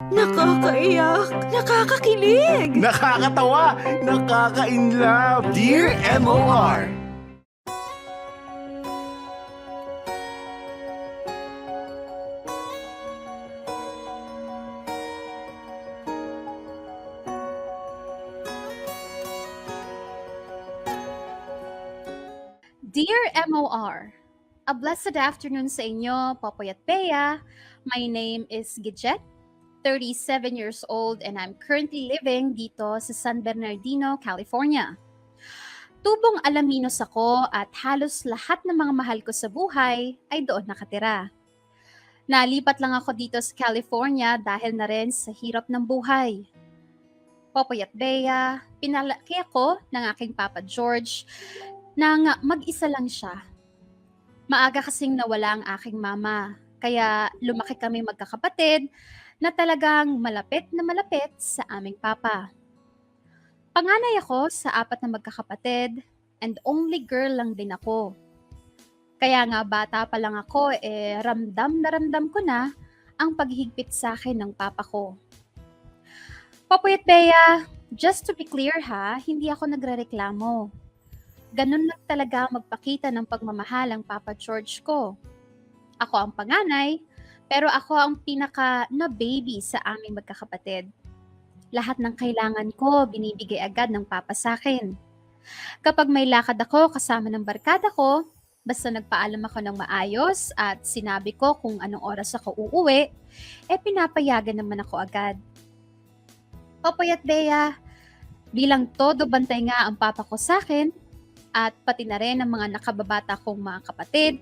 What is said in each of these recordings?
Nakakaiyak, nakakakilig. Nakakatawa, nakaka-inlove. Dear MOR. Dear MOR, a blessed afternoon sa inyo, Popoy at Bea. My name is Gidget, 37 years old, and I'm currently living dito sa San Bernardino, California. Tubong Alaminos ako at halos lahat ng mga mahal ko sa buhay ay doon nakatira. Nalipat lang ako dito sa California dahil na rin sa hirap ng buhay. Popoy at Bea, pinalaki ako ng aking Papa George nang mag-isa lang siya. Maaga kasing nawala ang aking mama, kaya lumaki kami magkakapatid na talagang malapit na malapit sa aming papa. Panganay ako sa 4 na magkakapatid and only girl lang din ako. Kaya nga bata pa lang ako ramdam na ramdam ko na ang paghihigpit sa akin ng papa ko. Popoy at Bea, just to be clear ha, hindi ako nagrereklamo. Ganun lang talaga magpakita ng pagmamahal ang Papa George ko. Ako ang panganay, pero ako ang pinaka na baby sa aming magkakapatid. Lahat ng kailangan ko, binibigay agad ng Papa sa akin. Kapag may lakad ako kasama ng barkada ko, basta nagpaalam ako ng maayos at sinabi ko kung anong oras ako uuwi, pinapayagan naman ako agad. Popoy at Bea, bilang todo bantay nga ang Papa ko sa akin, at pati na rin ang mga nakababata kong mga kapatid,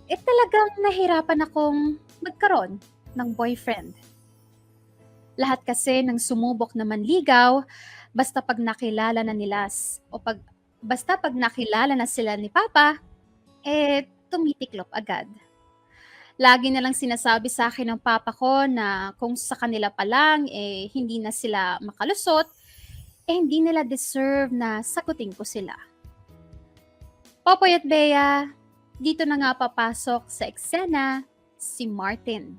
talagang nahirapan akong magkaroon ng boyfriend. Lahat kasi ng sumubok na manligaw, basta pag nakilala na nila basta pag nakilala na sila ni Papa, tumitiklop agad. Lagi na lang sinasabi sa akin ng Papa ko na kung sa kanila pa lang hindi na sila makalusot, hindi nila deserve na sagutin ko sila. Popoy at Bea, dito na nga papasok sa eksena si Martin.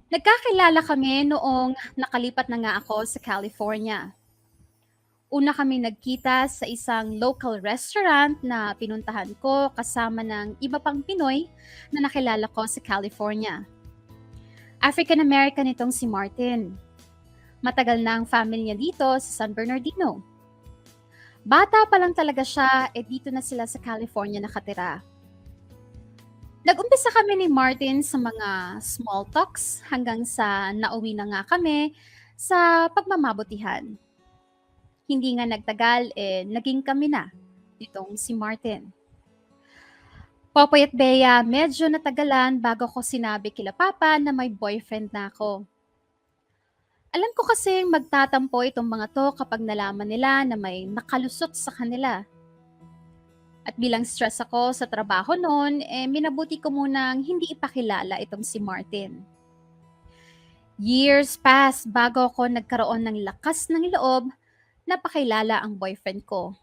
Nagkakilala kami noong nakalipat na nga ako sa California. Una kami nagkita sa isang local restaurant na pinuntahan ko kasama ng iba pang Pinoy na nakilala ko sa California. African-American itong si Martin. Matagal na ang family niya dito sa San Bernardino. Bata pa lang talaga siya, dito na sila sa California nakatira. Nag-umpisa kami ni Martin sa mga small talks hanggang sa nauwi na nga kami sa pagmamabutihan. Hindi nga nagtagal, naging kami na itong si Martin. Popoy at Bea, medyo natagalan bago ko sinabi kila Papa na may boyfriend na ako. Alam ko kasi magtatampo itong mga to kapag nalaman nila na may nakalusot sa kanila. At bilang stress ako sa trabaho noon, minabuti ko munang hindi ipakilala itong si Martin. Years passed bago ako nagkaroon ng lakas ng loob na pakilala ang boyfriend ko.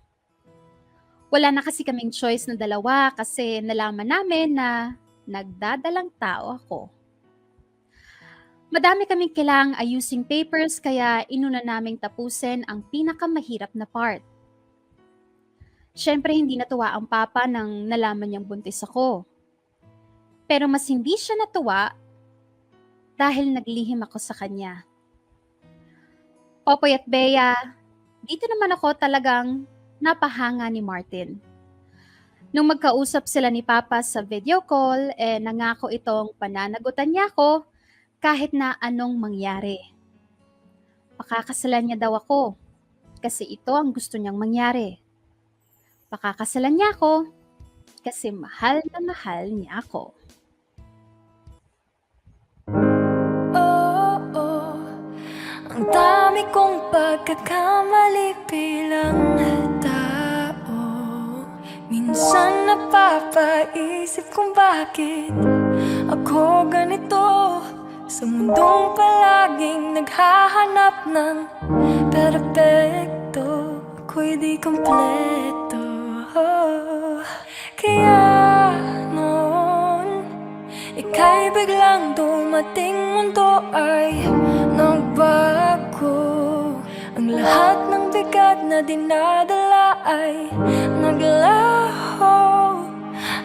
Wala na kasi kaming choice na dalawa kasi nalaman namin na nagdadalang tao ako. Madami kaming kailangang ayusing papers kaya inuna naming tapusin ang pinakamahirap na part. Siyempre hindi natuwa ang Papa nang nalaman niyang buntis ako. Pero mas hindi siya natuwa dahil naglihim ako sa kanya. Popoy at Bea, dito naman ako talagang napahanga ni Martin. Nung magkausap sila ni Papa sa video call, nangako itong pananagutan niya ako kahit na anong mangyari. Pakakasalan niya daw ako kasi ito ang gusto niyang mangyari. Pakakasalan niya ako kasi mahal na mahal niya ako. Ang dami kong pagkakamali bilang tao. Minsan napapaisip kung bakit ako ganito. Sa mundong palaging naghahanap ng perpekto, ako'y di kompleto. Kaya noon ika'y biglang dumating, mundo ay nagbago. Ang lahat ng bigat na dinadala ay naglaho.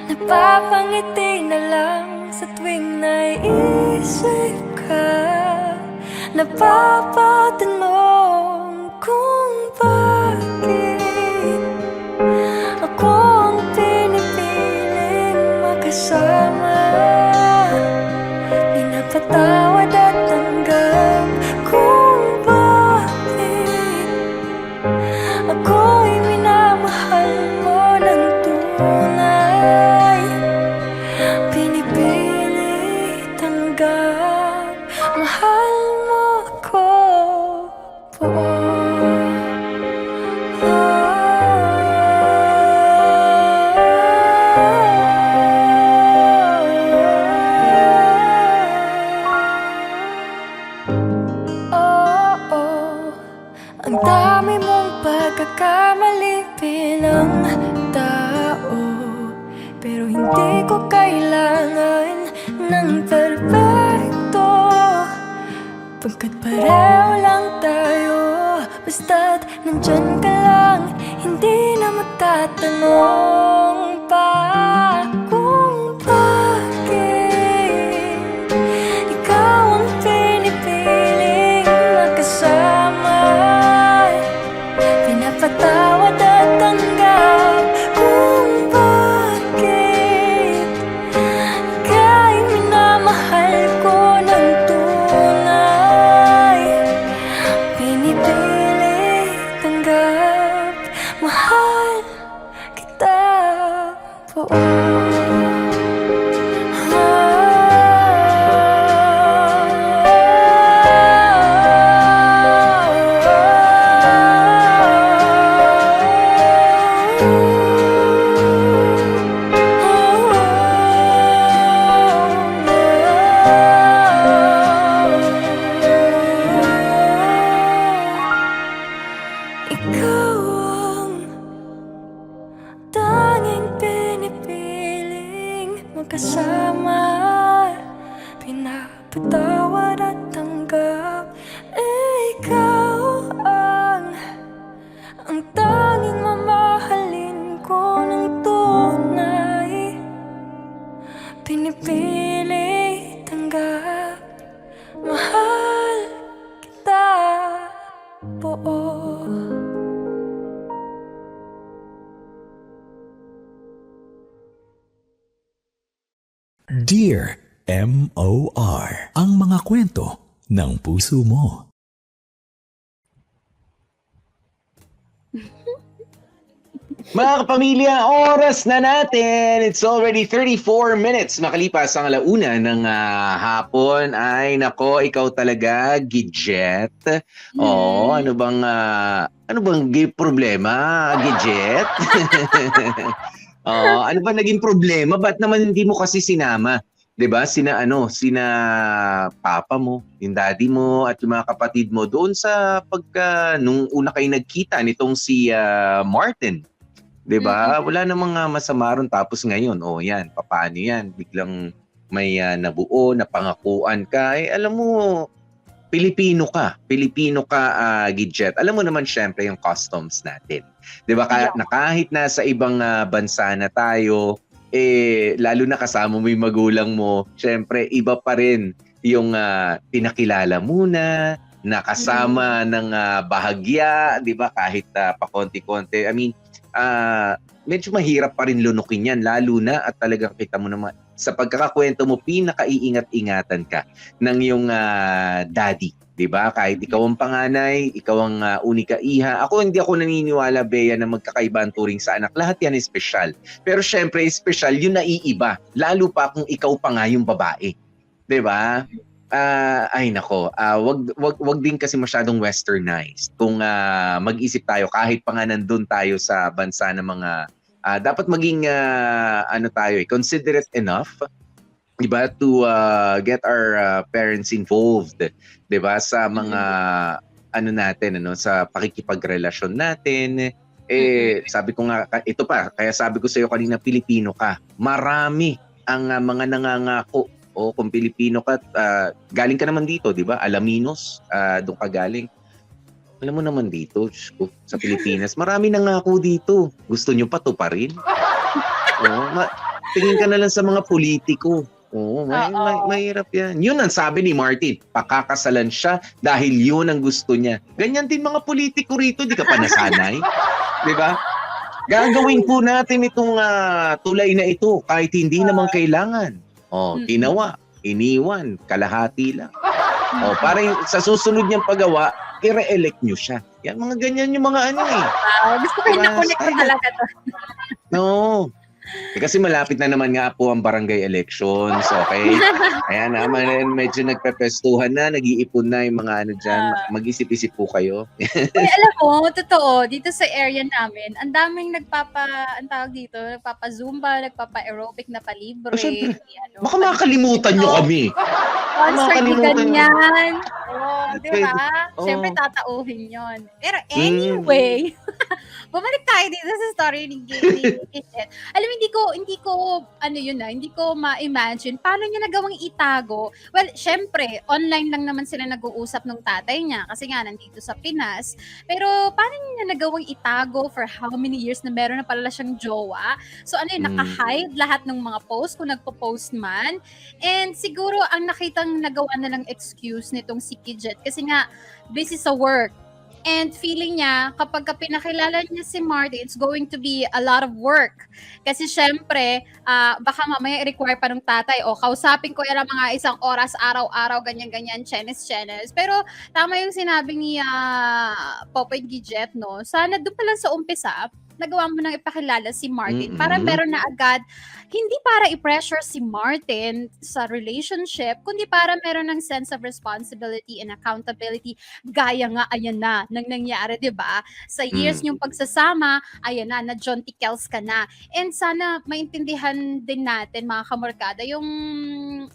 Napapangiti na lang sa tuwing naisip ka. Napapatanong kung bakit ako ang pinipiling makasama. Pinapatawad at tanggap kung bakit ako'y minamahal mo ng tunay. Pinipili tanggap, mahal mo ako buo. Ang dami mong pagkakamali bilang tao, pero hindi ko kailangan ng perfecto. Pagkat pareho lang tayo, basta't nandyan ka lang, hindi na magtatanong pa kung bakit ikaw ang pinipiling makasama. Pinapatawad at tanggap kung bakit ika'y minamahal ko ng tunay. Pinipili tanggap, mahal kita buo. Ikaw ang tanging pinipiling magkasama. Pinapatawad at tanggap, ikaw ang tanging mamahalin ko ng tunay. Pinipili tanggap, mahal kita buo. Dear M.O.R. Ang mga kwento ng puso mo. Mga kapamilya, oras na natin. It's already 34 minutes makalipas ang alauna ng hapon. Ay, nako, ikaw talaga, Gidget. Oh, ano bang problema, Gidget? Oh, ano ba naging problema? Ba't naman hindi mo kasi sinama? 'Di ba? Sina papa mo, yung daddy mo at yung mga kapatid mo doon sa nung una kayo nagkita nitong si Martin. 'Di ba? Wala namang masama ron, tapos ngayon, oh yan, papaano yan? Biglang may nabuo, napangakuan ka. Alam mo, Pilipino ka, Gidget. Alam mo naman syempre yung customs natin. 'Di ba? Na kahit nasa ibang bansa na tayo, lalo na kasama mo yung magulang mo, syempre iba pa rin yung pinakilala muna, nakasama ng bahagya, 'di ba? Kahit pakonti-konti. I mean, medyo mahirap pa rin lunukin yan, lalo na at talagang kita mo naman sa pagkakakwento mo, pinakaiingat-ingatan ka ng yung daddy, 'di ba? Kahit ikaw ang panganay, ikaw ang unika iha. Hindi ako naniniwala, Bea, na magkakaiba ang turing sa anak. Lahat yan espesyal. Pero syempre, espesyal yung naiiba, lalo pa kung ikaw pa nga yung babae, 'di ba? Ay nako, wag din kasi masyadong westernized. Kung mag-isip tayo, kahit pa nga nandun tayo sa bansa ng mga dapat maging considerate enough, 'di ba, to get our parents involved, 'di ba, sa mga sa pakikipagrelasyon natin. Sabi ko nga, ito pa, kaya sabi ko sa iyo kanina, Pilipino ka. Marami ang mga nangangako O kung Pilipino ka, galing ka naman dito, di ba? Alaminos, doon ka galing. Alam mo naman dito, Diyos ko, sa Pilipinas, marami nangako dito. Gusto nyo pa to pa rin? Tingin ka na lang sa mga politiko. Mahirap yan. Yun ang sabi ni Martin, pakakasalan siya dahil yun ang gusto niya. Ganyan din mga politiko rito, di ka pa nasanay? Di ba? Gagawin po natin itong tulay na ito kahit hindi naman kailangan. Ginawa, iniwan, kalahati lang. Parang sa susunod niyang paggawa, i-re-elect nyo siya. Yan, mga ganyan yung mga ano eh. Gusto ko yung nakunik ko talaga to. No. Kasi malapit na naman nga po ang barangay elections, okay? Ayan medyo nagpepestuhan na, nag-iipon na yung mga ano dyan. Mag-isip-isip po kayo. Alam mo, totoo, dito sa area namin, ang daming nagpapa-zumba, nagpapa-aerobic na palibre. Baka makalimutan nyo kami. Concert ni ganyan. Di ba? Siyempre tatauhin yon. Pero anyway, bumalik tayo dito sa story ni Gidget. Alam mo, hindi ko ma-imagine paano niya nagawang itago. Well, syempre, online lang naman sila nag-uusap ng tatay niya kasi nga nandito sa Pinas. Pero paano niya nagawang itago for how many years na meron na pala siyang jowa? So naka-hide lahat ng mga post kung nagpo-post man. And siguro ang nakitang nagawa na lang excuse nitong si Gidget kasi nga busy sa work. And feeling niya, kapag pinakilala niya si Martin, it's going to be a lot of work. Kasi syempre, baka mamaya i-require pa ng tatay, kausapin ko yan mga isang oras, araw-araw, ganyan-ganyan, chenes-chenes. Pero tama yung sinabi ni Popoy Gidget, no? Sana doon pa lang sa umpisa, nagawa mo nang ipakilala si Martin para meron na agad, hindi para i-pressure si Martin sa relationship, kundi para meron ng sense of responsibility and accountability. Gaya nga, ayan na, nang nangyari, di ba? Sa years niyong pagsasama, ayan na John Tickels ka na. And sana maintindihan din natin, mga kamorkada, yung,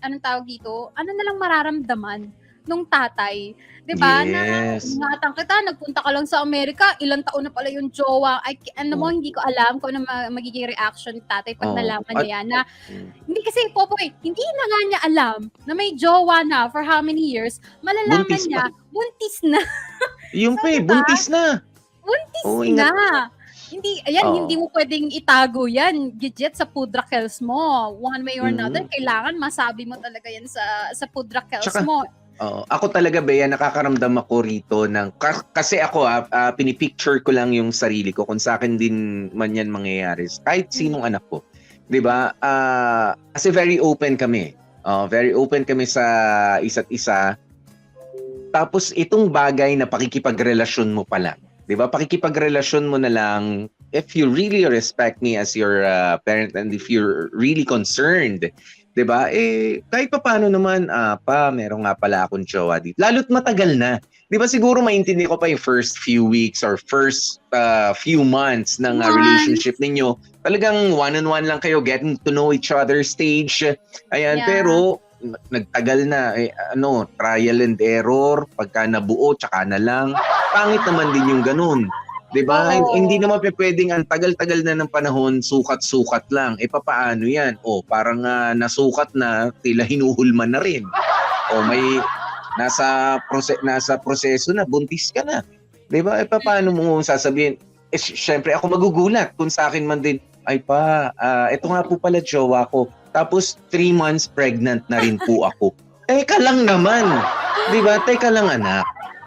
anong tawag dito, ano na lang mararamdaman nung tatay. Diba? Yes. Na ingatan kita, nagpunta ka lang sa Amerika, ilang taon na pala yung jowa. Hindi ko alam kung ano magiging reaction ni tatay pag nalaman niya yan. Na, hindi kasi, Popoy, hindi na nga niya alam na may jowa na for how many years. Malalaman Buntis niya, buntis na. Yung So, diba? buntis na. Buntis ingat. na. Hindi mo pwedeng itago yan, Gidget, sa pudrakels mo. One way or another, kailangan masabi mo talaga yan sa pudrakels mo. Ako talaga, Bea, nakakaramdam ako rito kasi ako pinipicture ko lang yung sarili ko kung sa akin din man yan mangyayari. Kahit sinong anak ko. 'Di ba? Kasi very open kami. Very open kami sa isa't isa. Tapos itong bagay na pakikipagrelasyon mo pa lang. 'Di ba? Pakikipagrelasyon mo na lang if you really respect me as your parent and if you're really concerned. 'Di ba? Kahit pa paano naman, meron nga pala akong jowa dito. Lalo't matagal na. 'Di ba siguro maintindihan ko pa yung first few weeks or first few months ng relationship ninyo. Talagang one-on-one lang kayo, getting to know each other stage. Ayan, pero nagtagal na, trial and error, pagka nabuo, tsaka na lang. Pangit naman din yung ganun. Diba? Hindi naman pwedeng ang tagal-tagal na ng panahon, sukat-sukat lang. Papaano yan? Parang nasukat na, tila hinuhulman na rin. May nasa proseso na, buntis ka na. Diba? Papaano mo sasabihin? Syempre ako magugulat kung sa akin man din, ito nga po pala jowa ko. Tapos 3 months pregnant na rin po ako. Teka lang naman. Diba? Teka lang anak.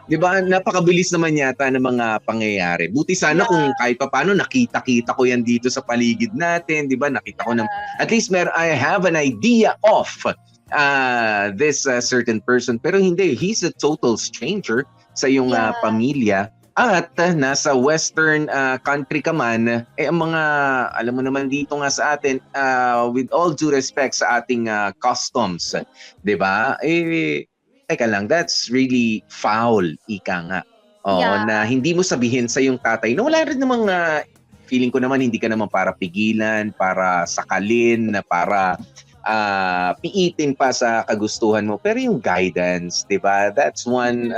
Diba, napakabilis naman yata ng mga pangyayari. Buti sana kung kahit paano nakita-kita ko yan dito sa paligid natin, diba? Nakita ko at least I have an idea of this certain person. Pero hindi, he's a total stranger sa iyong pamilya. At nasa western country ka man, ang mga, alam mo naman dito nga sa atin, with all due respect sa ating customs, diba? Teka lang, that's really foul, ika nga. Na hindi mo sabihin sa yung tatay na wala rin namang feeling ko naman hindi ka naman para pigilan, para sakalin, na para piitin pa sa kagustuhan mo. Pero yung guidance, 'di ba? That's one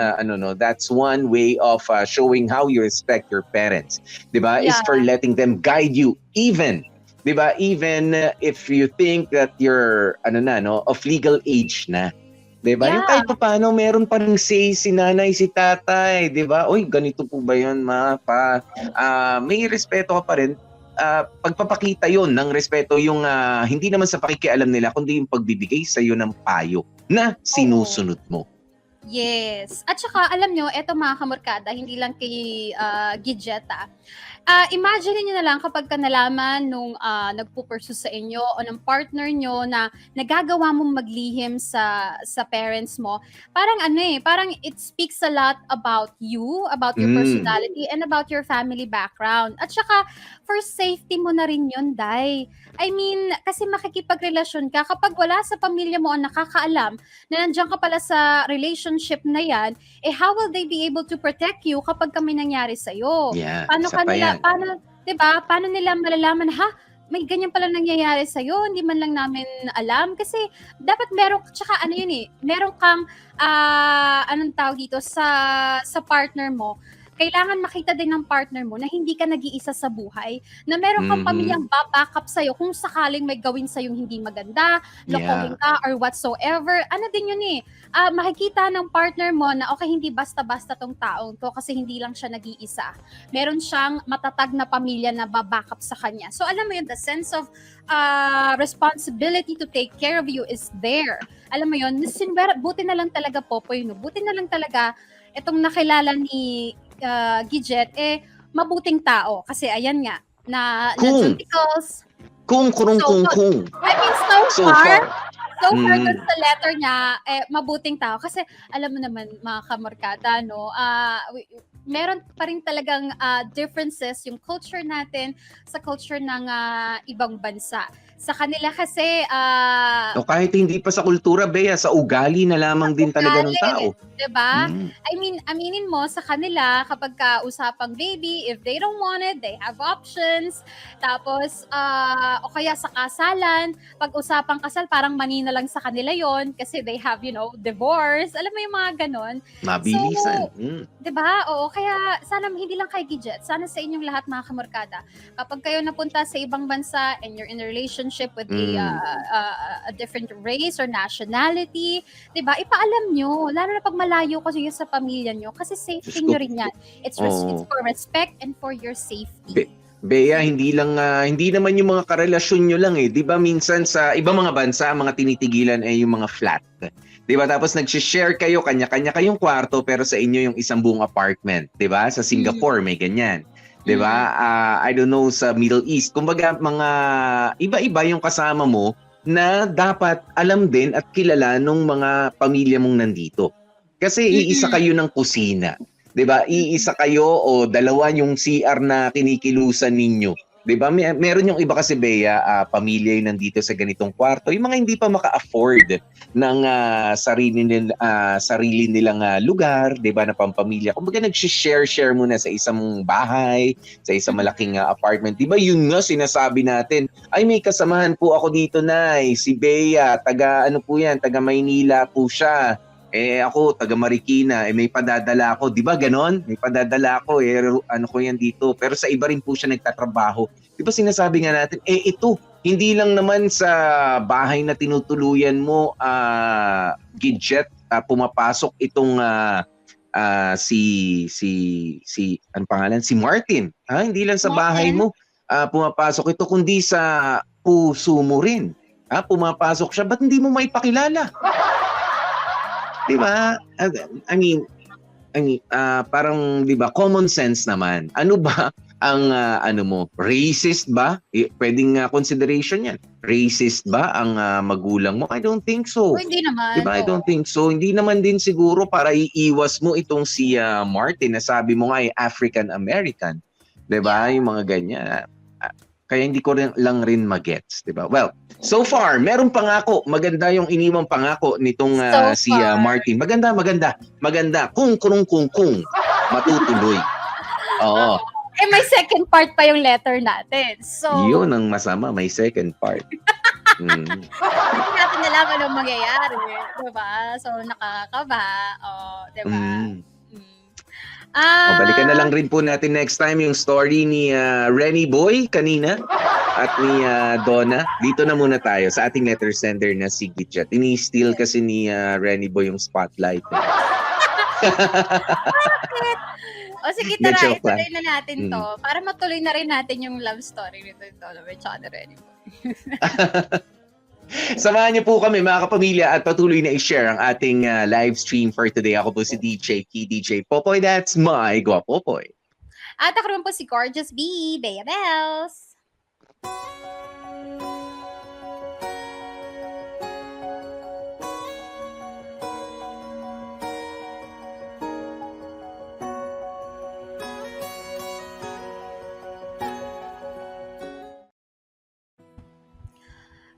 that's one way of showing how you respect your parents. 'Di ba? Is for letting them guide you even 'Di ba? Even if you think that you're of legal age na. 'Di ba? Yung Yeah. kahit paano meron pa ring say si nanay, si tatay, 'di ba? Oy, ganito po ba 'yon, ma, pa? May respeto ka pa rin. Pagpapakita 'yon ng respeto, yung hindi naman sa pakikialam nila kundi yung pagbibigay sa iyo ng payo na sinusunod mo. Yes. At saka, alam nyo, eto mga kamorkada, hindi lang kay Gidget. Imagine niyo na lang kapag ka nalaman nung nagpo-pursue sa inyo o ng partner nyo na nagagawa mong maglihim sa parents mo, parang parang it speaks a lot about you, about your personality, and about your family background. At saka, for safety mo na rin yun, Day. I mean, kasi makikipagrelasyon ka kapag wala sa pamilya mo ang nakakaalam na nandiyan ka pala sa relationship na yan, how will they be able to protect you kapag may nangyari sa'yo? Yeah, Paano isa pa yan. paano nila malalaman, may ganyan pala nangyayari sa'yo, hindi man lang namin alam. Kasi dapat meron kang, anong tawag dito, sa partner mo, kailangan makita din ng partner mo na hindi ka nag-iisa sa buhay, na meron kang pamilyang babackup sa'yo kung sakaling may gawin sa'yong hindi maganda, lokohin ka, or whatsoever. Ano din yun makikita ng partner mo na okay, hindi basta-basta tong taong to kasi hindi lang siya nag-iisa. Meron siyang matatag na pamilya na babackup sa kanya. So alam mo yun, the sense of responsibility to take care of you is there. Alam mo yun, buti na lang talaga, Popoy, no? Buti na lang talaga itong nakilala ni Gidget, mabuting tao. Kasi ayan nga, na Junticles. Kung. I mean, so far dun sa letter niya, mabuting tao. Kasi alam mo naman, mga kamorkada, no, meron pa rin talagang differences yung culture natin sa culture ng ibang bansa. Sa kanila kasi o kahit hindi pa sa kultura, Bea, sa ugali na lamang din talaga ng tao. Diba? I mean, aminin mo, sa kanila, kapag usapang baby, if they don't want it, they have options. Tapos, o kaya sa kasalan, pag usapang kasal, parang mani na lang sa kanila yon kasi they have, divorce. Alam mo yung mga ganon. Mabilisan. So, diba? Oo, kaya sana hindi lang kay Gidget, sana sa inyong lahat, mga kamorkada, kapag kayo napunta sa ibang bansa and you're in a relationship with a different race or nationality, diba? Ipaalam nyo, lalo na pag malayo kasi yun sa pamilya nyo, kasi safety nyo rin yan. It's for respect and for your safety. Bea, hindi naman yung mga karelasyon nyo lang 'di ba? Minsan sa ibang mga bansa, mga tinitigilan ay yung mga flat. 'Di ba? Tapos nag-share kayo, kanya-kanya kayong kwarto, pero sa inyo yung isang buong apartment, 'di ba? Sa Singapore may ganyan. 'Di ba? I don't know sa Middle East. Kumbaga mga iba-iba yung kasama mo na dapat alam din at kilala nung mga pamilya mong nandito. Kasi iisa kayo ng kusina. 'Di ba? Iisa kayo o dalawa yung CR na kinikilusan ninyo. 'Di ba? Meron yung iba kasi, Bea, pamilya yung nandito sa ganitong kwarto. Yung mga hindi pa maka-afford ng sarili nilang lugar, 'di ba, na pampamilya. Kumbaga nag-share muna sa isang bahay, sa isang malaking apartment. 'Di ba? Yun nga sinasabi natin. Ay, may kasamahan po ako dito, Nay, si Bea, taga Maynila po siya. Ako, taga Marikina, may padadala ako. Di ba ganon? May padadala ako, ano ko yan dito. Pero sa iba rin po siya nagtatrabaho. Di ba sinasabi nga natin, ito, hindi lang naman sa bahay na tinutuluyan mo, Gidget, pumapasok itong si ang pangalan? Si Martin. Hindi lang sa bahay mo pumapasok ito, kundi sa puso mo rin. Pumapasok siya. Ba't hindi mo maipakilala? Diba? I mean, parang, diba, common sense naman. Ano ba ang, racist ba? Pwedeng consideration yan. Racist ba ang magulang mo? I don't think so. Hindi naman. Diba? I don't think so. Hindi naman din siguro para iiwas mo itong si Martin na sabi mo nga ay African-American. Diba? Yung mga ganyan. Kaya hindi ko lang rin magets, 'di ba? Well, so far, meron pangako, maganda yung iniwang pangako nitong si Martin. Maganda. Kung matutuloy. Oo. May second part pa yung letter natin. So, yun ang masama, may second part. Hindi natin alam anong mangyayari, 'di ba? So, nakakaba. Di ba? Balikan na lang rin po natin next time yung story ni Renny Boy kanina. at ni Donna, dito na muna tayo sa ating letter sender na si Gidget. Ini-steal kasi ni Renny Boy yung spotlight. O sige, Hindi, tara, joke lang. ituloy na natin to. Para matuloy na rin natin yung love story nito tsaka ni Renny Boy. Samahan niyo po kami mga kapamilya at patuloy na i-share ang ating live stream for today. Ako po si DJ Key, DJ Popoy. That's my Gwapopoy. At ako naman po si Gorgeous B, Bea Bells.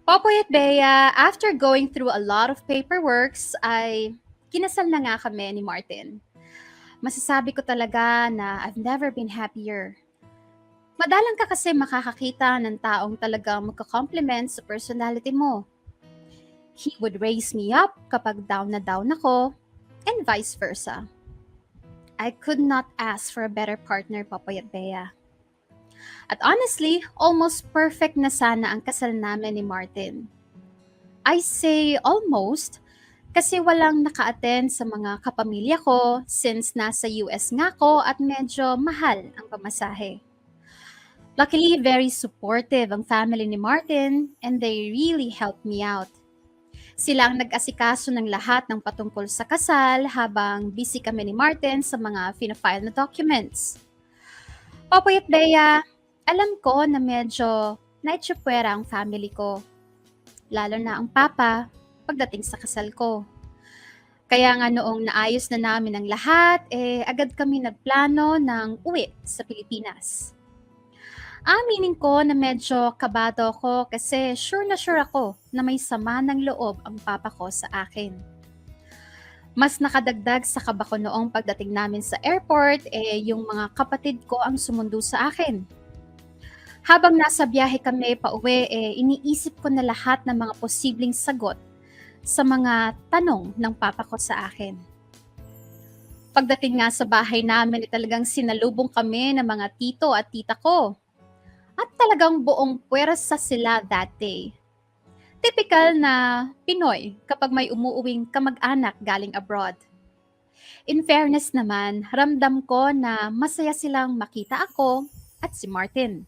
Popoy at Bea, after going through a lot of paperworks, ay kinasal na nga kami ni Martin. Masasabi ko talaga na I've never been happier. Madalang ka kasi makakakita ng taong talagang magka-compliment sa personality mo. He would raise me up kapag down na down ako, and vice versa. I could not ask for a better partner, Popoy at Bea. At honestly, almost perfect na sana ang kasal namin ni Martin. I say almost kasi walang naka-attend sa mga kapamilya ko since nasa US nga ko at medyo mahal ang pamasahe. Luckily, very supportive ang family ni Martin and they really helped me out. Sila ang nag-asikaso ng lahat ng patungkol sa kasal habang busy kami ni Martin sa mga fina-file na documents. Popoy at Bea, alam ko na medyo naitsupwera ang family ko. Lalo na ang papa pagdating sa kasal ko. Kaya nga noong naayos na namin ang lahat, agad kami nagplano ng uwi sa Pilipinas. Aminin ko na medyo kabado ako kasi sure ako na may sama ng loob ang papa ko sa akin. Mas nakadagdag sa kaba ko noong pagdating namin sa airport, yung mga kapatid ko ang sumundo sa akin. Habang nasa biyahe kami pa uwi, iniisip ko na lahat ng mga posibleng sagot sa mga tanong ng papa ko sa akin. Pagdating nga sa bahay namin, talagang sinalubong kami ng mga tito at tita ko. At talagang buong puwersa sila that day. Typical na Pinoy kapag may umuuwing kamag-anak galing abroad. In fairness naman, ramdam ko na masaya silang makita ako at si Martin.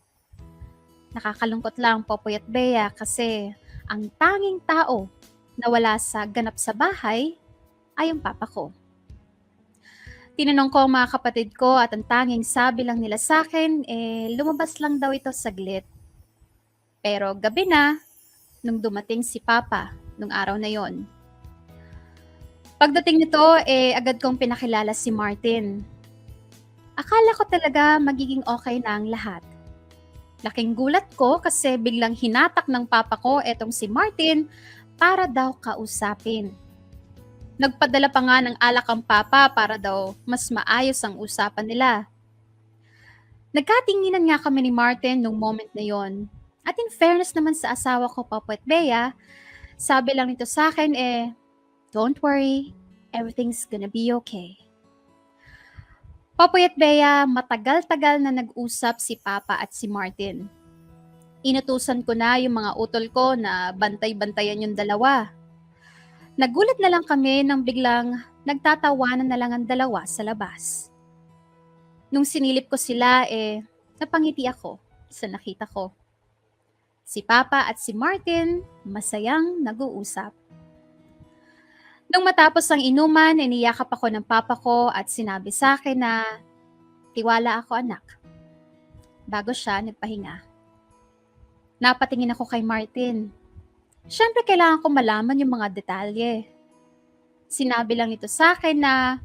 Nakakalungkot lang, Popoy at Bea, kasi ang tanging tao na wala sa ganap sa bahay ay ang papa ko. Tinanong ko ang mga kapatid ko at ang tanging sabi lang nila sa akin, lumabas lang daw ito saglit. Pero gabi na, nung dumating si Papa, nung araw na yon. Pagdating nito, agad kong pinakilala si Martin. Akala ko talaga magiging okay na ang lahat. Laking gulat ko kasi biglang hinatak ng papa ko etong si Martin para daw kausapin. Nagpadala pa nga ng alak ang papa para daw mas maayos ang usapan nila. Nagkatinginan nga kami ni Martin nung moment na yon. At in fairness naman sa asawa ko, Popoy at Bea, sabi lang nito sa akin, don't worry, everything's gonna be okay. Popoy at Bea, matagal-tagal na nag-usap si Papa at si Martin. Inutusan ko na yung mga utol ko na bantay-bantayan yung dalawa. Nagulat na lang kami nang biglang nagtatawanan na lang ang dalawa sa labas. Nung sinilip ko sila, napangiti ako sa nakita ko. Si Papa at si Martin, masayang nag-uusap. Nung matapos ang inuman, iniyakap ako ng papa ko at sinabi sa akin na tiwala ako, anak. Bago siya nagpahinga. Napatingin ako kay Martin. Siyempre kailangan ko malaman yung mga detalye. Sinabi lang ito sa akin na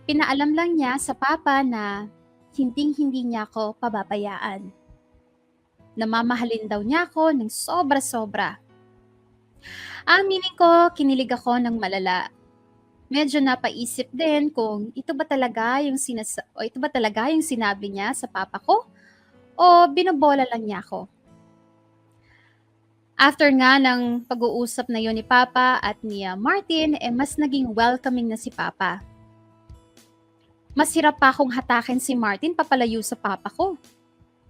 pinaalam lang niya sa papa na hindi niya ako pababayaan. Namamahalin daw niya ako ng sobra-sobra. Aminin ko, kinilig ako ng malala. Medyo napaisip din kung ito ba talaga yung sinabi niya sa papa ko o binobola lang niya ako. After nga ng pag-uusap na yon ni Papa at ni Martin, mas naging welcoming na si Papa. Mas hirap pa akong hatakin si Martin papalayo sa papa ko.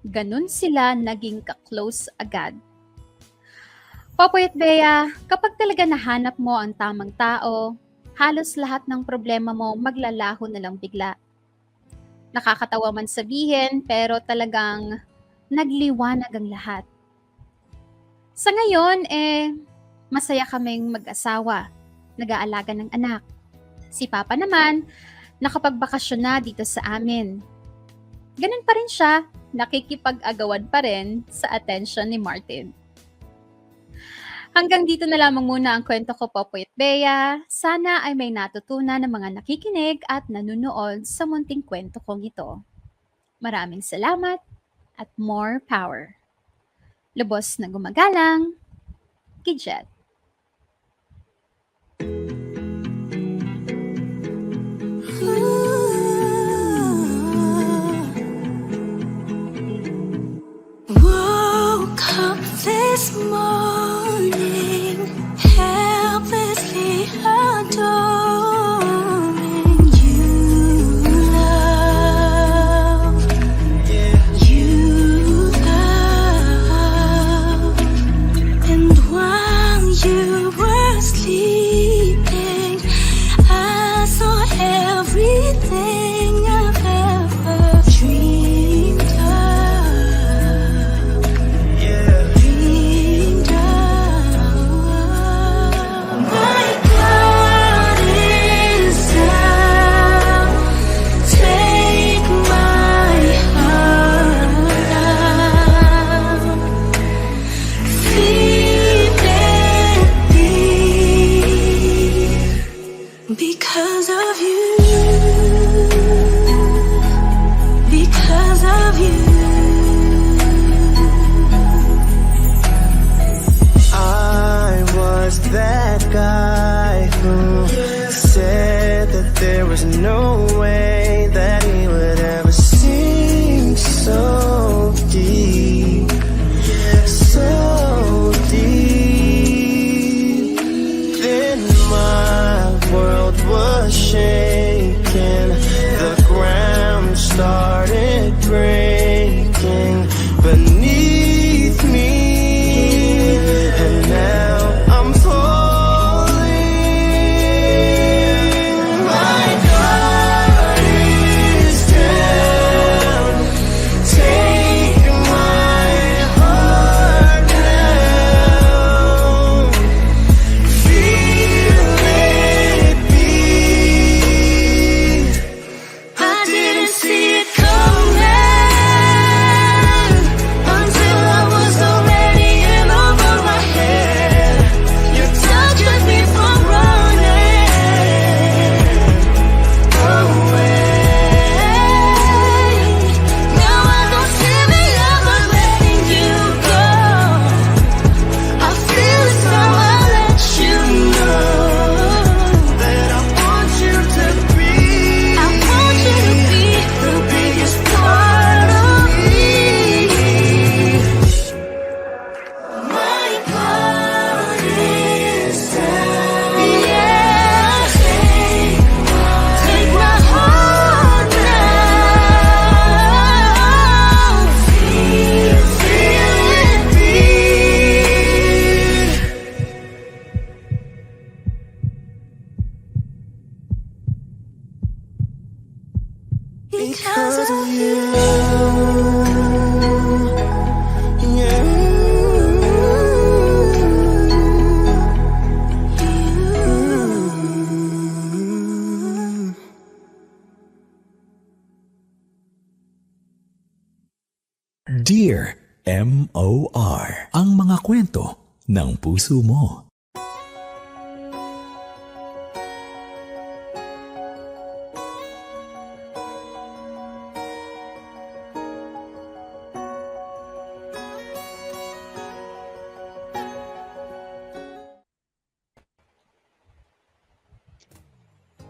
ganun sila naging ka-close agad. Popoy at Bea, kapag talaga nahanap mo ang tamang tao, halos lahat ng problema mo maglalaho na lang bigla. Nakakatawa man sabihin, pero talagang nagliwanag ang lahat. Sa ngayon, masaya kaming mag-asawa, nag-aalaga ng anak. Si Papa naman, nakapagbakasyon na dito sa amin. Ganun pa rin siya, nakikipag-agawan pa rin sa attention ni Martin. Hanggang dito na lamang muna ang kwento ko, Popoy at Bea. Sana ay may natutunan ng mga nakikinig at nanunood sa munting kwento kong ito. Maraming salamat at more power. Lubos na gumagalang, Gidget. Woke up this morning, helplessly adoring you, love. You, love. And while you were sleeping, I saw everything I've ever dreamed of. Dreamed of. My God is down. Take my heart out. Feed it me because of you. Because of you. I was that guy who said that there was no way that he would ever sink so deep, so deep. Then my world was shaking, the ground started breaking beneath me, and now I'm falling. My God is down. Take my heart now. Feel it beat. I didn't see it coming until I was already in over my head. Your touch kept me from running away. Now I don't see the other letting you go. I feel it's time I let you know That I want you to be. I want you to be the biggest part of me. My God is down. Yeah, take my heart now. Feel it beat. Because of you. Dear M.O.R. Ang mga kwento ng puso mo.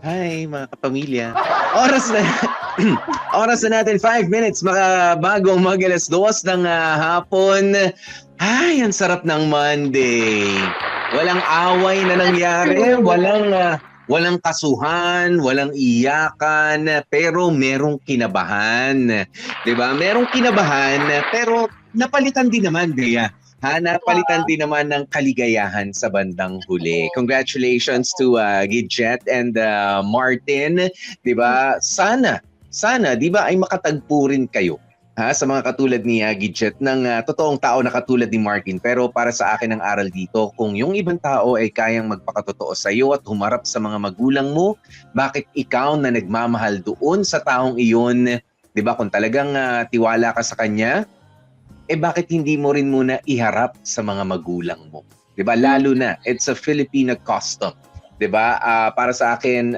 Hi, mga kapamilya. Oras na oras na natin 5 minutes bago mag-alas 2 ng hapon. Ay, ang sarap ng Monday. Walang away na nangyari, walang Walang kasuhan, walang iyakan, pero merong kinabahan. 'Di ba? Merong kinabahan, pero napalitan din naman, Bea. Napalitan din naman ng kaligayahan sa bandang huli. Congratulations to Gidget and Martin, 'di ba? Sana, 'di ba ay makatagpo rin kayo sa mga katulad ni Gidget ng totoong tao na katulad ni Martin. Pero para sa akin ang aral dito, kung yung ibang tao ay kayang magpakatotoo sa iyo at humarap sa mga magulang mo, bakit ikaw na nagmamahal doon sa taong iyon, 'di ba? Kung talagang tiwala ka sa kanya, bakit hindi mo rin muna iharap sa mga magulang mo? 'Di ba? Lalo na, it's a Filipino custom. 'Di ba? Para sa akin,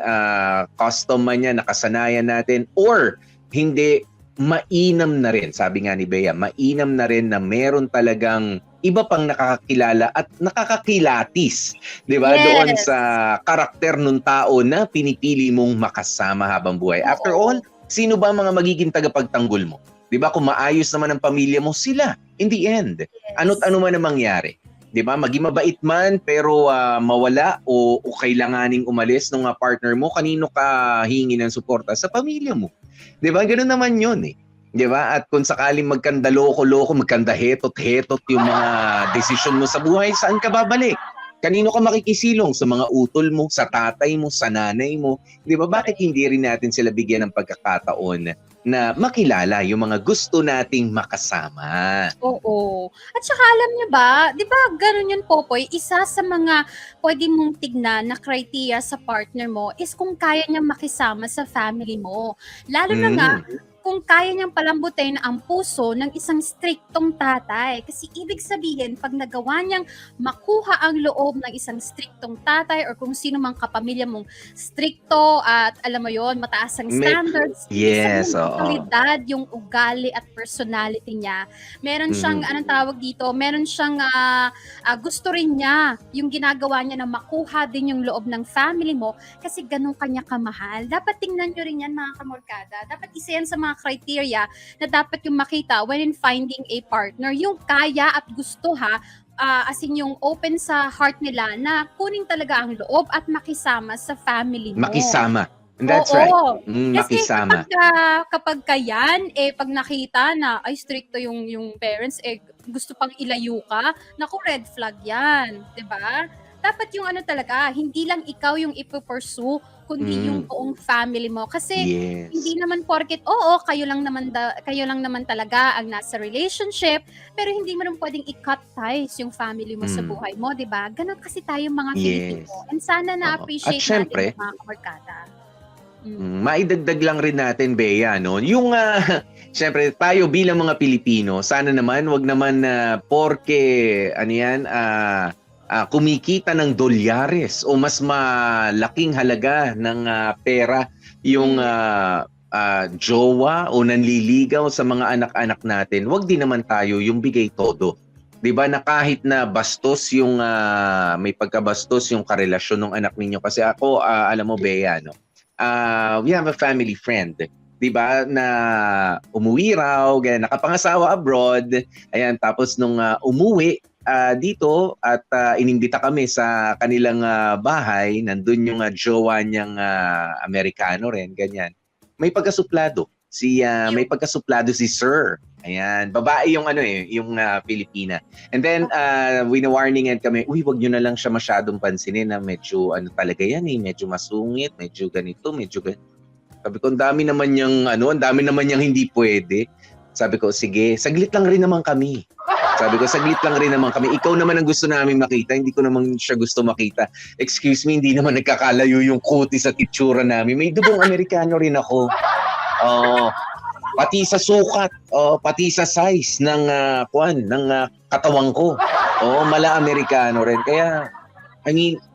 custom man 'yan, nakasanayan natin, or hindi, mainam na rin. Sabi nga ni Bea, mainam na rin na meron talagang iba pang nakakakilala at nakakakilatis, 'di ba? Yes. Doon sa karakter ng tao na pinipili mong makasama habang buhay. After all, sino ba ang mga magiging tagapagtanggol mo? 'Di ba? Kung maayos naman ang pamilya mo, sila in the end. Ano't ano man ang mangyari. 'Di ba? Maging mabait man pero mawala o kailanganing umalis ng partner mo, kanino ka hingi ng suporta? Sa pamilya mo. 'Di ba? Ganoon naman 'yun eh. 'Di ba? At kung sakaling magkanda loko-loko, magkanda hetot-hetot yung mga desisyon mo sa buhay, saan ka babalik? Kanino ka makikisilong? Sa mga utol mo, sa tatay mo, sa nanay mo? 'Di ba? Bakit hindi rin natin sila bigyan ng pagkakataon na makilala yung mga gusto nating makasama? Oo. At saka alam niyo ba, 'di ba ganun yun, Popoy, isa sa mga pwede mong tignan na criteria sa partner mo is kung kaya niyang makisama sa family mo. Lalo na nga, kung kaya niyang palambutin ang puso ng isang striktong tatay. Kasi ibig sabihin, pag nagawa niyang makuha ang loob ng isang striktong tatay or kung sino mang kapamilya mong strikto at alam mo yon, mataas ang standards, Yes, oo. kalidad yung ugali at personality niya. Meron siyang, anong tawag dito, meron siyang gusto rin niya yung ginagawa niya na makuha din yung loob ng family mo kasi ganun kanya kamahal. Dapat tingnan nyo rin yan, mga kamorkada. Dapat isa yan sa mga criteria na dapat yung makita when in finding a partner. Yung kaya at gusto as in yung open sa heart nila na kunin talaga ang loob at makisama sa family mo. Makisama. That's Oo. right. Kasi Makisama. kapag kayan, pag nakita na ay stricto yung parents, gusto pang ilayo ka, naku, red flag yan. 'Di ba? Dapat yung talaga, hindi lang ikaw yung ipupursue, kundi yung buong family mo. Kasi Yes. hindi naman porket, kayo lang naman talaga ang nasa relationship, pero hindi mo rin pwedeng i-cut ties yung family mo sa buhay mo, 'di ba? Ganon kasi tayo mga Yes. Pilipino. And sana na-appreciate At syempre, natin yung mga kabarkada. maidagdag lang rin natin, Bea, no? Yung, syempre, tayo bilang mga Pilipino, sana naman, wag naman porke, kumikita ng dolyares o mas malaking halaga ng pera yung jowa o nanliligaw sa mga anak-anak natin, wag din naman tayo yung bigay todo. 'Di ba, na kahit na bastos yung may pagkabastos yung karelasyon ng anak ninyo, kasi ako alam mo, Bea, no? We have a family friend, 'di ba, na umuwi raw, ganyan, nakapangasawa abroad, ayan, tapos nung umuwi dito at inimbita kami sa kanilang bahay, nandun yung jowa niyang Amerikano rin, ganyan. May pagkasuplado may pagkasuplado si Sir. Ayan, babae yung yung Pilipina. And then wina-warningan kami, uy, wag niyo na lang siya masyadong pansinin na medyo talaga yan medyo masungit, medyo ganito, medyo ganito. Sabi ko, ang dami naman niyang hindi pwede. Sabi ko, sige, saglit lang rin naman kami. Ikaw naman ang gusto namin makita, hindi ko naman siya gusto makita. Excuse me, hindi naman nagkakalayo yung kutis at itsura namin. May dugong Amerikano rin ako. Pati sa sukat, pati sa size ng katawan ko. Mala Amerikano rin. Kaya,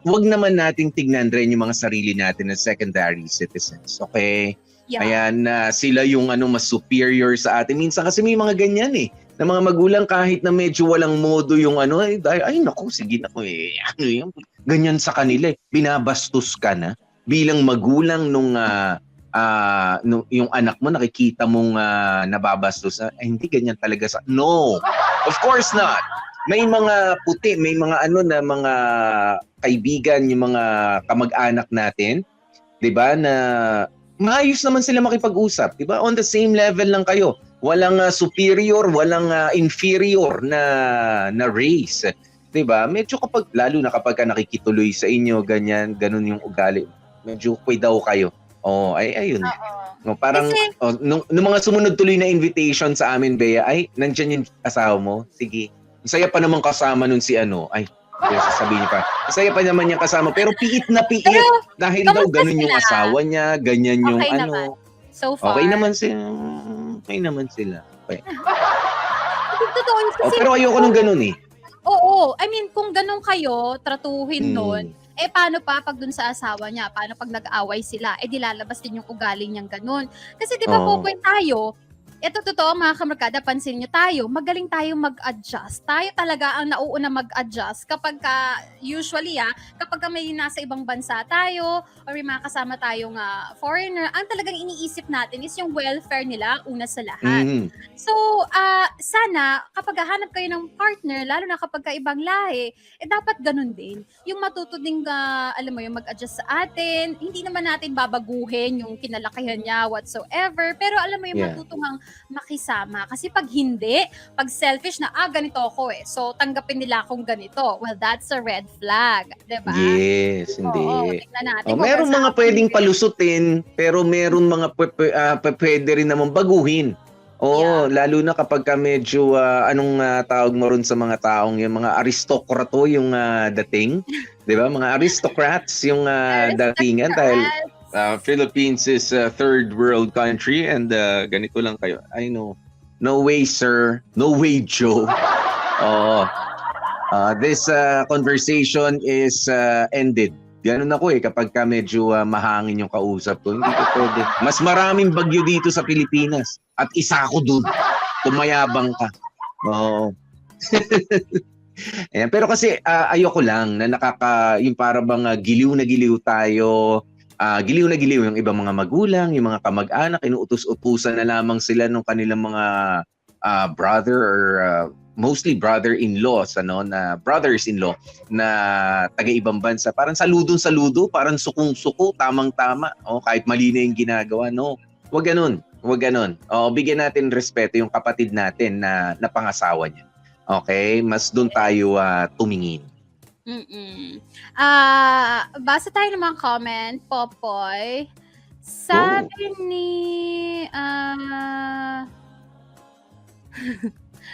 wag naman nating tignan rin yung mga sarili natin na secondary citizens. Okay? Yeah. Ayan, sila yung mas superior sa atin. Minsan kasi may mga ganyan na mga magulang kahit na medyo walang modo yung ay naku, sige na ko ganyan sa kanila binabastos ka na bilang magulang nung yung anak mo, nakikita mong nababastos, hindi ganyan talaga no, of course not. may mga puti, may mga ano na mga kaibigan, yung mga kamag-anak natin, 'di ba, na maayos naman sila makipag-usap, 'di ba? On the same level lang kayo. Walang superior, walang inferior na race. 'Di ba? Medyo kapag lalo na kapag nakikituloy sa inyo, ganyan, ganun yung ugali. Medyo kuy daw kayo. Oh, ay ayun. No, parang Kasi- nung mga sumunod tuloy na invitation sa amin, Bea, ay nandiyan yung asawa mo. Sige. Masaya pa naman kasama nun si ano. Ay, kaya sasabihin niyo pa. Masaya pa naman yung kasama pero piit na piit Pero, dahil daw kamusta ganun yung sila? asawa niya, ganyan yung Okay ano. naman. So far. Okay naman sila. Okay naman sila. Okay. Totoo yun kasi, Pero ayoko nung ganun eh. oo. I mean, kung ganun kayo, tratuhin nun, Hmm. paano pa pag dun sa asawa niya? Paano pag nag-away sila? Di lalabas din yung ugali niyang ganun. Kasi di ba Oo. po tayo, ito totoo mga kamarkada, pansin niyo tayo, magaling tayo mag-adjust. Tayo talaga ang nauuna mag-adjust kapag usually kapag may nasa ibang bansa tayo or may mga kasama tayong foreigner, ang talagang iniisip natin is yung welfare nila una sa lahat. Mhm. So, sana kapag hahanap kayo ng partner, lalo na kapag ibang lahi, dapat ganun din. Yung matuto ding, alam mo, yung mag-adjust sa atin, hindi naman natin babaguhin yung kinalakihan niya whatsoever, pero alam mo yung Yeah. matutong makisama. Kasi pag hindi, pag selfish na, ganito ako so tanggapin nila akong ganito. Well, that's a red flag. Diba? Yes, hindi. Oo, tignan natin. kung Meron saan mga ako pwedeng hindi- palusutin, pero meron mga pwede rin naman baguhin. Oo, lalo na kapag medyo anong tawag mo ron sa mga taong yung mga aristokrato yung dating, 'di ba? Mga aristocrats yung datingan dahil Philippines is a third world country and ganito lang kayo. I know. No way, sir. No way, Joe. Oo. This conversation is ended. Ganun ako kapag medyo mahangin yung kausap ko. Hindi ko pwede. Mas maraming bagyo dito sa Pilipinas. At isa ako dun. Tumayabang ka. Oo. Ayan. Pero kasi ayoko lang na yung para bang giliw na giliw tayo. Giliw na giliw yung ibang mga magulang, yung mga kamag-anak, inuutos-utusan na lamang sila ng kanilang mga brother or mostly brother-in-laws, na brothers-in-law na taga-ibang bansa. Parang saludong-saludo, parang sukong-suko, tamang-tama. Kahit mali na yung ginagawa, no. Huwag ganun. Huwag ganun. Bigyan natin respeto yung kapatid natin na pangasawa niya. Okay? Mas doon tayo tumingin. Basa tayo ng mga comment, Popoy. Sabi ni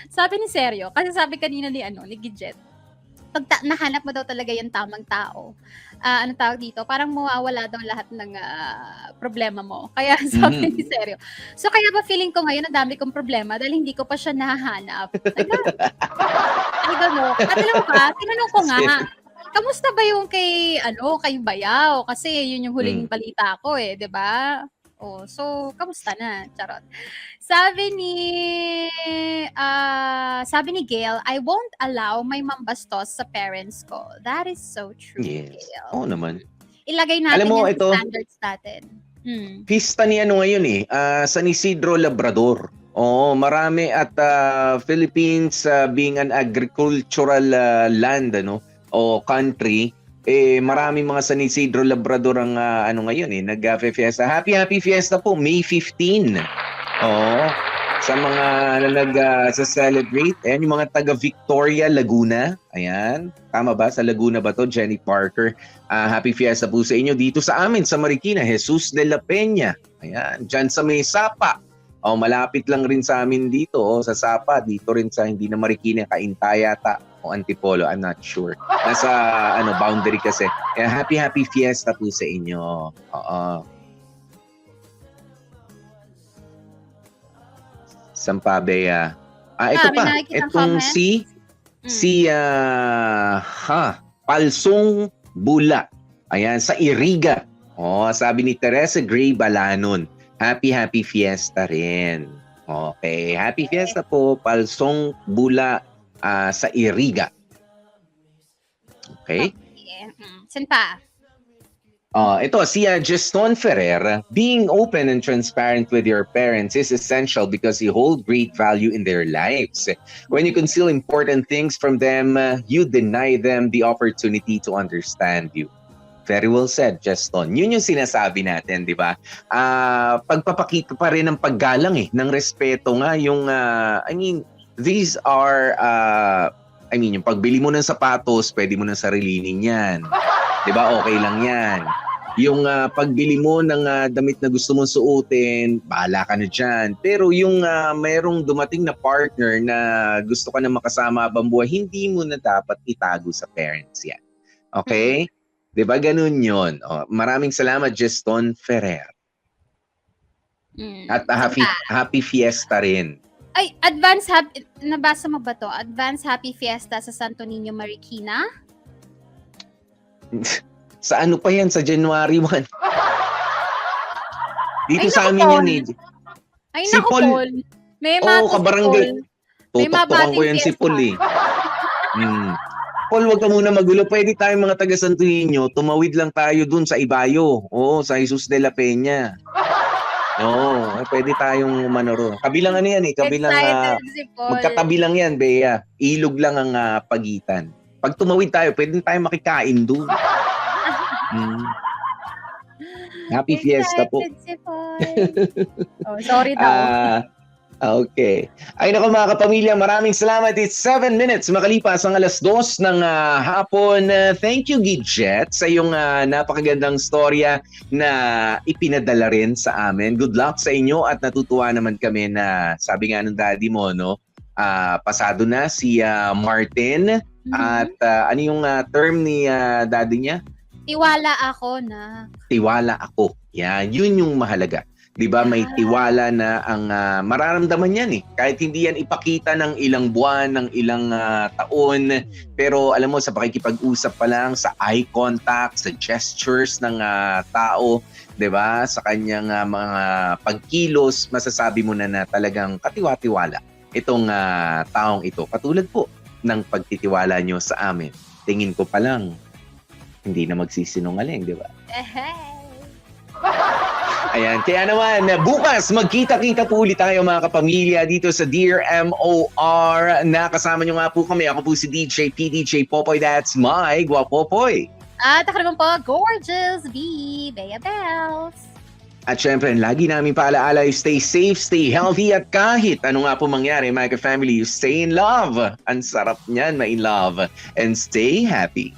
sabi ni Seryo, kasi sabi kanina ni Gidget, pag nahanap mo daw talaga yung tamang tao, ano tawag dito, parang mawawala daw lahat ng problema mo. Kaya sabi ni Seryo. So kaya ba feeling ko ngayon ang dami kong problema dahil hindi ko pa siya nahahanap. I don't know. At alam mo ba, tinanong ko nga, kamusta ba yung kay Bayaw? Kasi yun yung huling balita ko 'di ba? So kamusta na? Charot. Sabi ni Gail, I won't allow may mambastos sa parents ko. That is so true, Yes. Gail. Oo naman. Ilagay natin Alam mo, yung ito, standards natin. Pista ni ngayon San Isidro Labrador. Marami at Philippines being an agricultural land o country, maraming mga San Isidro Labrador ang ngayon nag-fiesta. Happy fiesta po, May 15. Sa mga nag-celebrate, ayan yung mga taga Victoria, Laguna. Ayan, tama ba? Sa Laguna ba to? Jenny Parker. Happy fiesta po sa inyo dito sa amin sa Marikina, Jesus de la Peña. Ayan, dyan sa may Sapa. Malapit lang rin sa amin dito sa Sapa, dito rin sa hindi na Marikina, Kaintaya yata o Antipolo, I'm not sure. Nasa boundary kasi. Kaya happy fiesta po sa inyo. Sampabea. Ito may pa. nakikitang Itong comment? si Palsong Bula. Ayan, sa Iriga. Sabi ni Teresa Gray Balanon. Happy fiesta rin. Okay, happy fiesta po, Palsong Bula sa Iriga. Okay? Saan pa? Ito, si Geston Ferrer, being open and transparent with your parents is essential because you hold great value in their lives. When you conceal important things from them, you deny them the opportunity to understand you. Very well said, Geston. Yun yung sinasabi natin, di ba? Pagpapakita pa rin ng paggalang ng respeto nga, yung, these are, yung pagbili mo ng sapatos, pwede mo ng sarilinin yan. Di ba? Okay lang yan. Yung pagbili mo ng damit na gusto mong suotin, bahala ka na dyan. Pero yung mayroong dumating na partner na gusto ka na makasama habang buhay, hindi mo na dapat itago sa parents yan. Okay? Di ba? Ganun yun. Maraming salamat, Geston Ferrer. At happy fiesta rin. Ay, nabasa mo ba to? Advance Happy Fiesta sa Santo Niño Marikina? Sa ano pa yan? Sa January 1. Dito Ay, sa naku, amin Paul. yan Ay, Si naku, Paul. Paul. May Oo, mato si kabarangay. Paul. May Tutuktukan mabating ko yan si fiesta. Paul Paul, wag ka muna magulo. Pwede tayong mga taga Santo Niño, tumawid lang tayo dun sa Ibayo. Oo, sa Jesus de la Peña. Oo, pwede tayong manoro. Kabilang ano yan kabilang Excited si Paul. magkatabi lang yan, Bea. Ilog lang ang pagitan. Pag tumawid tayo, pwede tayong makikain dun. Happy fiesta po. Excited si Paul. Sorry daw. Okay. Ay naku mga kapamilya, maraming salamat. It's 7 minutes makalipas ang 2:00 ng hapon. Thank you, Gidget, sa iyong napakagandang storya na ipinadala rin sa amin. Good luck sa inyo at natutuwa naman kami na sabi nga ng daddy mo, no? Pasado na si Martin. At ano yung term ni daddy niya? Tiwala ako na. Tiwala ako. Yan, yun yung mahalaga. 'Di ba? May tiwala na ang mararamdaman yan Kahit hindi yan ipakita ng ilang buwan, ng ilang taon, pero alam mo sa pakikipag-usap pa lang, sa eye contact, sa gestures ng tao, 'di ba? Sa kanyang mga pagkilos, masasabi mo na talagang katiwa-tiwala itong taong ito. Katulad po ng pagtitiwala nyo sa amin. Tingin ko pa lang hindi na magsisinungaling, 'di ba? Ayan, kaya naman, bukas magkita-kita po ulit tayo mga kapamilya dito sa Dear MOR. Nakasama nyo nga po kami. Ako po si DJ PDJ Popoy. That's my Guapopoy. At ako naman po, Gorgeous B. Bea Bells. At syempre, lagi namin paalaala, you stay safe, stay healthy, at kahit ano nga po mangyari, mga ka-family, you stay in love. Ang sarap niyan, ma-in love. And stay happy.